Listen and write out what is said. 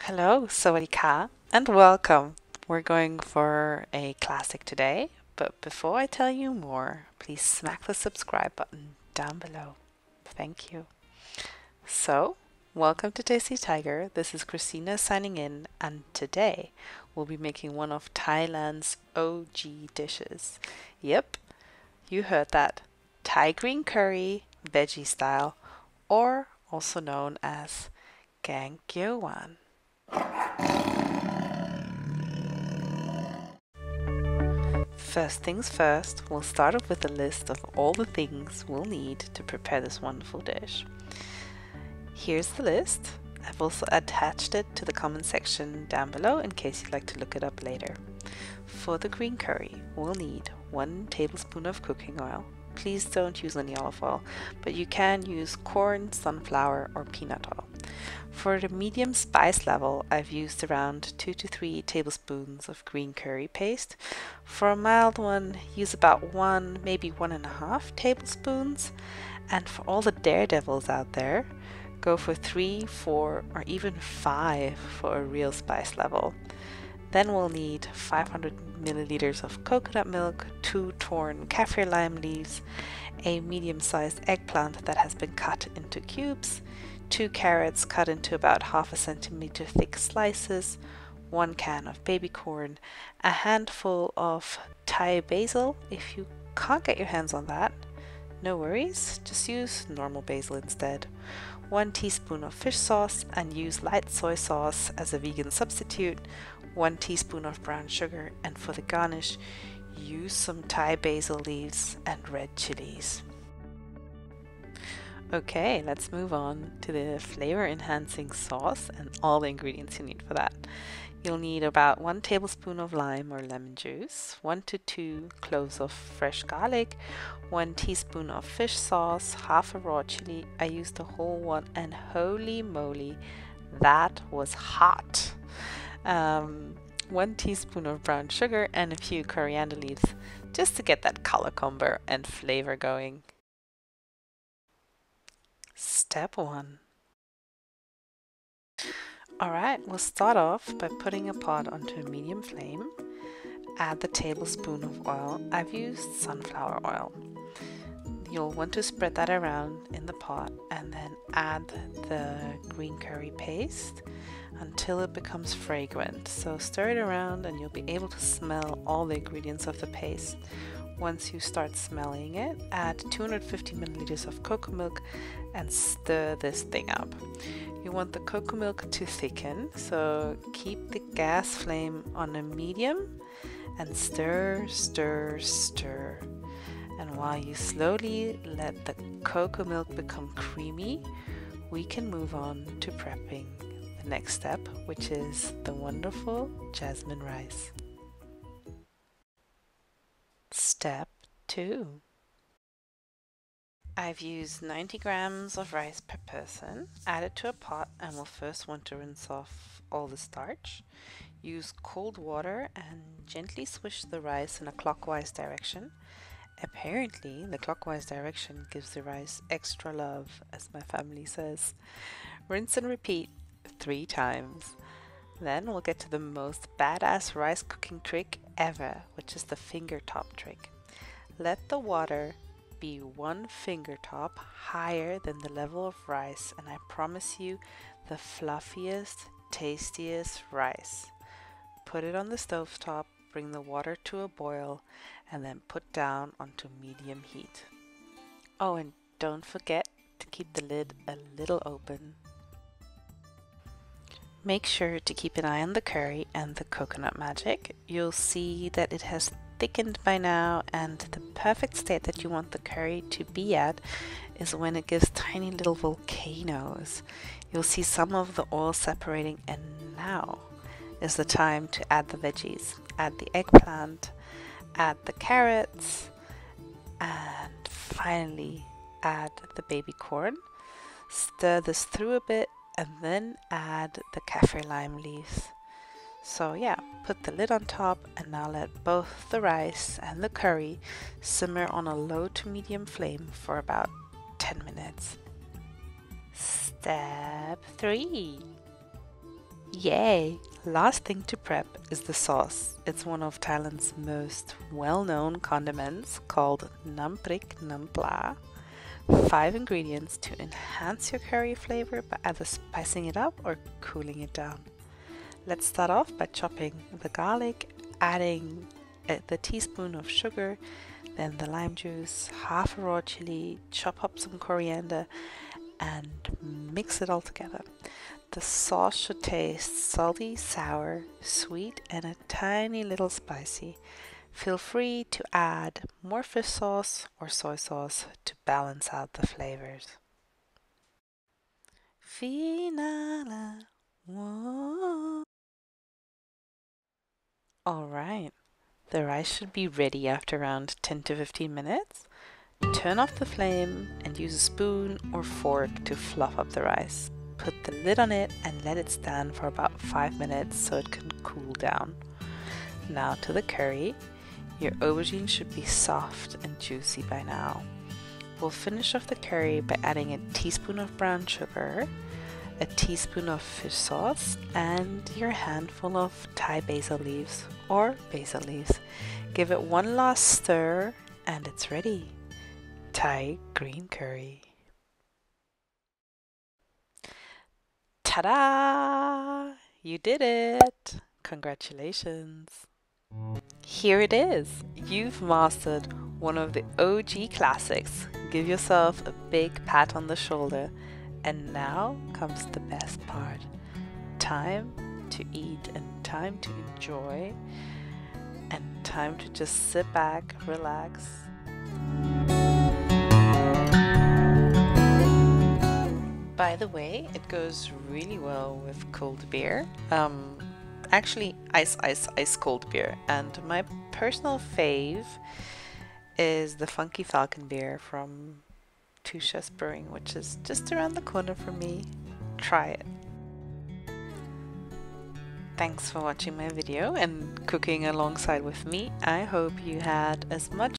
Hello, sawadee and welcome. We're going for a classic today, but before I tell you more, please smack the subscribe button down below. Thank you. So, welcome to Tasty Tiger. This is Christina signing in, and today we'll be making one of Thailand's OG dishes. Yep, you heard that. Thai green curry, veggie style, or also known as Gang Gyeowan. First things first, we'll start off with a list of all the things we'll need to prepare this wonderful dish. Here's the list. I've also attached it to the comment section down below in case you'd like to look it up later. For the green curry, we'll need 1 tablespoon of cooking oil. Please don't use any olive oil, but you can use corn, sunflower, or peanut oil. For the medium spice level, I've used around 2 to 3 tablespoons of green curry paste. For a mild one, use about 1, maybe 1.5 tablespoons. And for all the daredevils out there, go for 3, 4, or even 5 for a real spice level. Then we'll need 500 milliliters of coconut milk, 2 torn kaffir lime leaves, a medium-sized eggplant that has been cut into cubes, 2 carrots cut into about 1/2 centimeter thick slices, 1 can of baby corn, a handful of Thai basil. If you can't get your hands on that, no worries, just use normal basil instead. 1 teaspoon of fish sauce, and use light soy sauce as a vegan substitute. 1 teaspoon of brown sugar, and for the garnish, use some Thai basil leaves and red chilies. Okay, let's move on to the flavor enhancing sauce and all the ingredients you need for that. You'll need about 1 tablespoon of lime or lemon juice, 1 to 2 cloves of fresh garlic, 1 teaspoon of fish sauce, half a raw chili. I used the whole one, and holy moly, that was hot. 1 teaspoon of brown sugar, and a few coriander leaves just to get that color combo and flavor going. Step 1. Alright, we'll start off by putting a pot onto a medium flame. Add the tablespoon of oil. I've used sunflower oil. You'll want to spread that around in the pot and then add the green curry paste until it becomes fragrant. So stir it around and you'll be able to smell all the ingredients of the paste. Once you start smelling it, add 250 milliliters of cocoa milk and stir this thing up. You want the cocoa milk to thicken, so keep the gas flame on a medium and stir, stir, stir. And while you slowly let the cocoa milk become creamy, we can move on to prepping the next step, which is the wonderful jasmine rice. Step 2. I've used 90 grams of rice per person. Add it to a pot and we'll first want to rinse off all the starch. Use cold water and gently swish the rice in a clockwise direction. Apparently, the clockwise direction gives the rice extra love, as my family says. Rinse and repeat 3 times. Then we'll get to the most badass rice cooking trick ever, which is the finger top trick. Let the water be 1 finger top higher than the level of rice, and I promise you the fluffiest, tastiest rice. Put it on the stove top, bring the water to a boil, and then put down onto medium heat. Oh, and don't forget to keep the lid a little open. Make sure to keep an eye on the curry and the coconut magic. You'll see that it has thickened by now, and the perfect state that you want the curry to be at is when it gives tiny little volcanoes. You'll see some of the oil separating, and now is the time to add the veggies. Add the eggplant, add the carrots, and finally add the baby corn. Stir this through a bit and then add the kaffir lime leaves. So yeah, put the lid on top and now let both the rice and the curry simmer on a low to medium flame for about 10 minutes. Step 3. Yay! Last thing to prep is the sauce. It's one of Thailand's most well-known condiments called nam prik nam pla. 5 ingredients to enhance your curry flavor by either spicing it up or cooling it down. Let's start off by chopping the garlic, adding the teaspoon of sugar, then the lime juice, half a raw chili, chop up some coriander, and mix it all together. The sauce should taste salty, sour, sweet, and a tiny little spicy. Feel free to add more fish sauce or soy sauce to balance out the flavors. Finale. Whoa. Alright, the rice should be ready after around 10 to 15 minutes. Turn off the flame and use a spoon or fork to fluff up the rice. Put the lid on it and let it stand for about 5 minutes so it can cool down. Now to the curry. Your aubergine should be soft and juicy by now. We'll finish off the curry by adding a teaspoon of brown sugar, a teaspoon of fish sauce, and your handful of Thai basil leaves or basil leaves. Give it one last stir and it's ready. Thai green curry. Ta-da! You did it! Congratulations! Here it is! You've mastered one of the OG classics. Give yourself a big pat on the shoulder. And now comes the best part. Time to eat and time to enjoy and time to just sit back, relax. By the way, it goes really well with cold beer. Actually, ice cold beer. And my personal fave is the Funky Falcon beer from Two Chefs Brewing, which is just around the corner from me. Try it. Thanks for watching my video and cooking alongside with me. I hope you had as much